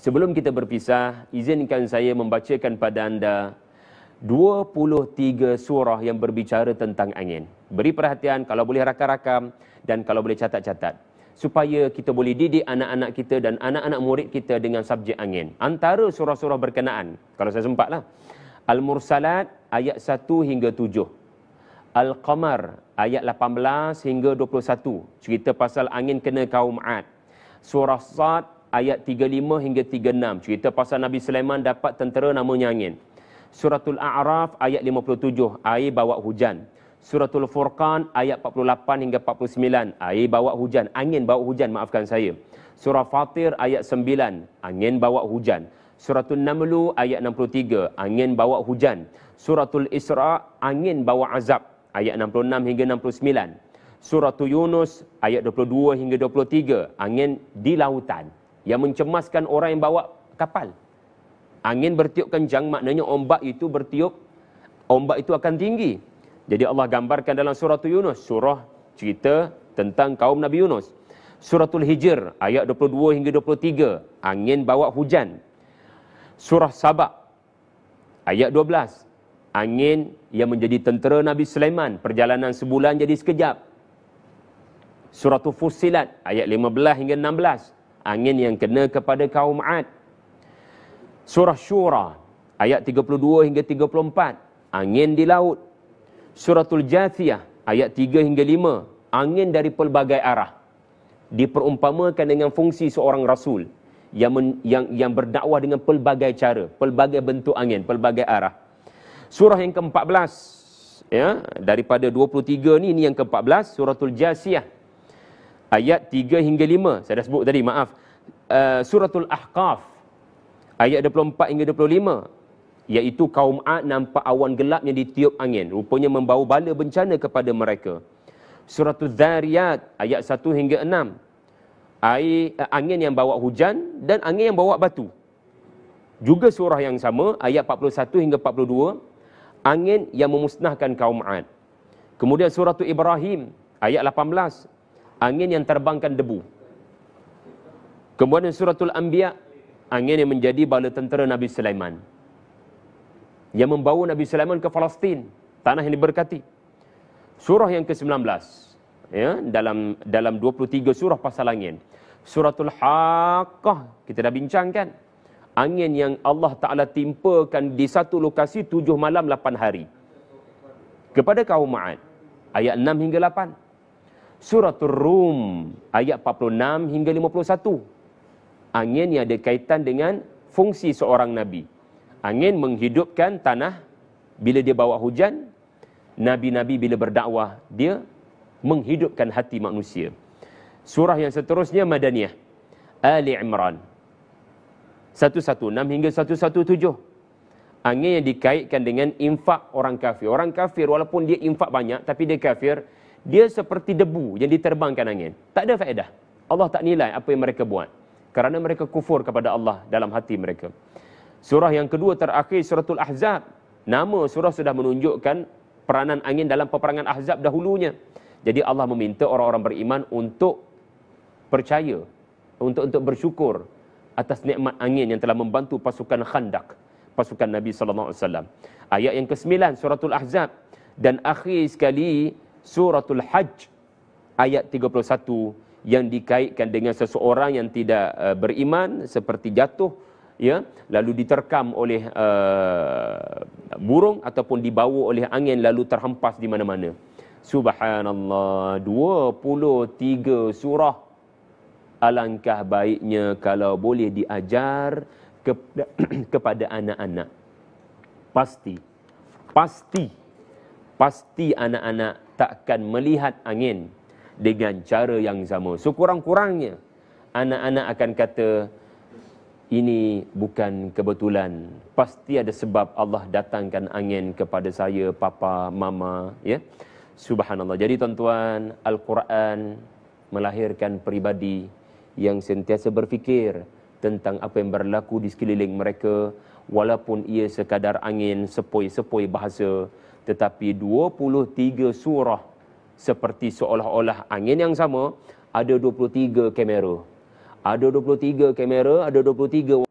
Sebelum kita berpisah, izinkan saya membacakan pada anda 23 surah yang berbicara tentang angin. Beri perhatian, kalau boleh rakam-rakam dan kalau boleh catat-catat, supaya kita boleh didik anak-anak kita dan anak-anak murid kita dengan subjek angin. Antara surah-surah berkenaan, kalau saya sempatlah, Al-Mursalat ayat 1 hingga 7, Al-Qamar ayat 18 hingga 21, cerita pasal angin kena kaum Ad. Surah Sad ayat 35 hingga 36, cerita pasal Nabi Sulaiman dapat tentera namanya angin. Suratul A'raf ayat 57, air bawa hujan. Suratul Furqan ayat 48 hingga 49, air bawa hujan, angin bawa hujan, maafkan saya. Surah Fatir ayat 9, angin bawa hujan. Suratul Namlu ayat 63, angin bawa hujan. Suratul Isra, angin bawa azab, ayat 66 hingga 69. Suratul Yunus ayat 22 hingga 23, angin di lautan yang mencemaskan orang yang bawa kapal. Angin bertiup kencang, maknanya ombak itu bertiup, ombak itu akan tinggi. Jadi Allah gambarkan dalam suratul Yunus, surah cerita tentang kaum Nabi Yunus. Suratul Hijr ayat 22 hingga 23, angin bawa hujan. Surah Sabah ayat 12, angin yang menjadi tentera Nabi Sulaiman, perjalanan sebulan jadi sekejap. Suratul Fussilat ayat 15 hingga 16, angin yang kena kepada kaum Ad. Surah Syura ayat 32 hingga 34, angin di laut. Suratul Jathiyah ayat 3 hingga 5, angin dari pelbagai arah. Diperumpamakan dengan fungsi seorang rasul yang berdakwah dengan pelbagai cara, pelbagai bentuk angin, pelbagai arah. Surah yang ke-14 ya, daripada 23 ni, ini yang ke-14, Suratul Jasiyah ayat 3 hingga 5. Saya dah sebut tadi, maaf. Suratul Ahqaf ayat 24 hingga 25, iaitu kaum Ad nampak awan gelap yang ditiup angin, rupanya membawa bala bencana kepada mereka. Suratul Zariyat ayat 1 hingga 6, angin yang bawa hujan dan angin yang bawa batu. Juga surah yang sama, ayat 41 hingga 42, angin yang memusnahkan kaum Ad. Kemudian suratul Ibrahim ayat 18, angin yang terbangkan debu. Kemudian suratul Anbiya, angin yang menjadi bala tentera Nabi Sulaiman, yang membawa Nabi Sulaiman ke Palestin, tanah yang diberkati. Surah yang ke-19 ya, dalam 23 surah pasal angin. Suratul Haqqah kita dah bincangkan, angin yang Allah Ta'ala timpakan di satu lokasi 7 malam 8 hari kepada kaum Ma'ad, ayat 6 hingga 8. Suratul Rum ayat 46 hingga 51, angin yang ada kaitan dengan fungsi seorang Nabi. Angin menghidupkan tanah bila dia bawa hujan. Nabi-Nabi bila berdakwah, dia menghidupkan hati manusia. Surah yang seterusnya Madaniyah, Ali Imran 116 hingga 117, angin yang dikaitkan dengan infak orang kafir. Orang kafir walaupun dia infak banyak, tapi dia kafir, dia seperti debu yang diterbangkan angin. Tak ada faedah. Allah tak nilai apa yang mereka buat, kerana mereka kufur kepada Allah dalam hati mereka. Surah yang kedua terakhir, Suratul Ahzab. Nama surah sudah menunjukkan peranan angin dalam peperangan Ahzab dahulunya. Jadi Allah meminta orang-orang beriman untuk percaya, untuk bersyukur atas nikmat angin yang telah membantu pasukan Khandaq, pasukan Nabi SAW. Ayat yang ke-9, Suratul Ahzab. Dan akhir sekali, Suratul Hajj, ayat 31, yang dikaitkan dengan seseorang yang tidak beriman, seperti jatuh ya, lalu diterkam oleh burung ataupun dibawa oleh angin lalu terhempas di mana-mana. Subhanallah, 23 surah. Alangkah baiknya kalau boleh diajar kepada anak-anak. Pasti anak-anak takkan melihat angin dengan cara yang sama. Sekurang-kurangnya anak-anak akan kata, ini bukan kebetulan, pasti ada sebab Allah datangkan angin kepada saya, papa, mama, ya. Subhanallah. Jadi tuan-tuan, Al-Quran melahirkan peribadi yang sentiasa berfikir tentang apa yang berlaku di sekeliling mereka, walaupun ia sekadar angin sepoi-sepoi bahasa, tetapi 23 surah seperti seolah-olah angin yang sama, ada 23 kamera. Ada 23 kamera, ada 23